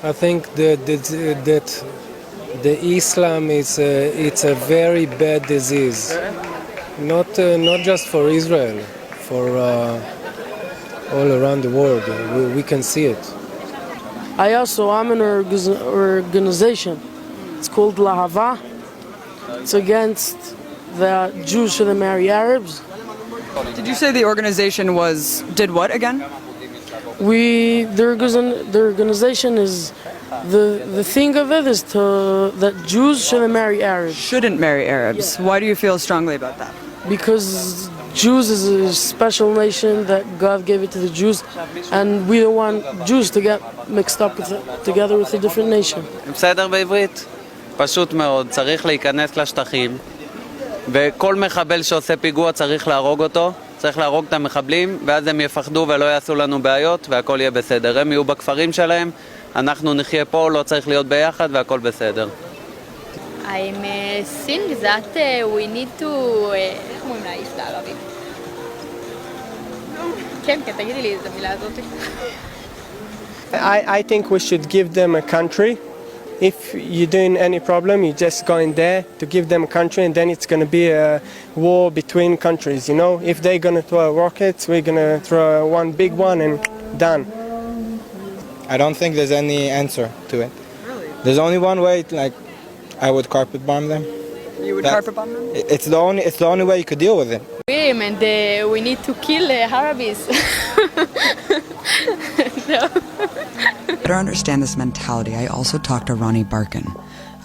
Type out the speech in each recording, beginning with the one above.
I think that the Islam is it's a very bad disease, not just for Israel, for all around the world. We can see it. I'm in an organization. It's called Lahava. It's against the Jews shouldn't marry Arabs. Did you say the organization did what again? The organization is the thing of it is that Jews shouldn't marry Arabs. Shouldn't marry Arabs. Why do you feel strongly about that? Because Jews is a special nation that God gave it to the Jews, and we don't want Jews to get mixed up together with a different nation. בסדר בעברית? פשוט מאוד, צריך להיכנס לשטחים, וכל מחבל שעושה פיגוע צריך להרוג אותו, צריך להרוג את המחבלים, ואז הם יפחדו ולא יעשו לנו בעיות, והכל יהיה בסדר. הם יהיו בכפרים שלהם, אנחנו נחיה פה, לא צריך להיות ביחד, והכל בסדר. I'm seeing that we need to... איך אומרים להעיף לערבים? כן, תגידי לי את המילה הזאת. I think we should give them a country. If you're doing any problem, you just go in there to give them a country, and then it's going to be a war between countries, you know? If they're going to throw rockets, we're going to throw one big one and done. I don't think there's any answer to it. Really? There's only one way, like, I would carpet bomb them. You would carpet bomb them? It's the only way you could deal with it. And we need to kill Arabs. No. To better understand this mentality, I also talked to Ronnie Barkin,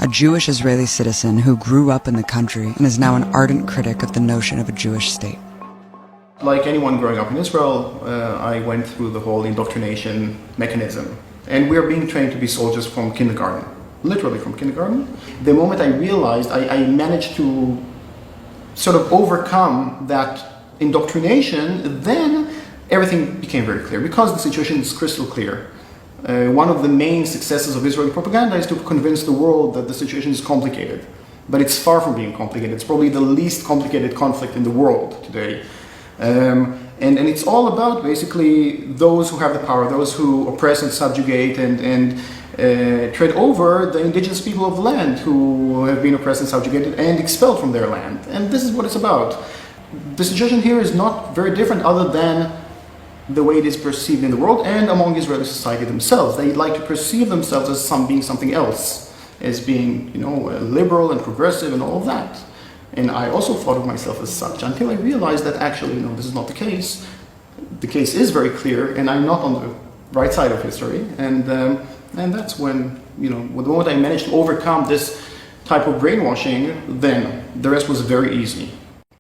a Jewish Israeli citizen who grew up in the country and is now an ardent critic of the notion of a Jewish state. Like anyone growing up in Israel, I went through the whole indoctrination mechanism. And we are being trained to be soldiers from kindergarten, literally from kindergarten. The moment I realized I managed to sort of overcome that indoctrination, then everything became very clear, because the situation is crystal clear. One of the main successes of Israeli propaganda is to convince the world that the situation is complicated. But it's far from being complicated. It's probably the least complicated conflict in the world today. And it's all about basically those who have the power, those who oppress and subjugate and tread over the indigenous people of the land who have been oppressed and subjugated and expelled from their land. And this is what it's about. The situation here is not very different other than the way it is perceived in the world and among Israeli society themselves. They like to perceive themselves as being something else, as being, liberal and progressive and all of that. And I also thought of myself as such until I realized that actually, this is not the case. The case is very clear, and I'm not on the right side of history. And that's when, the moment I managed to overcome this type of brainwashing, then the rest was very easy.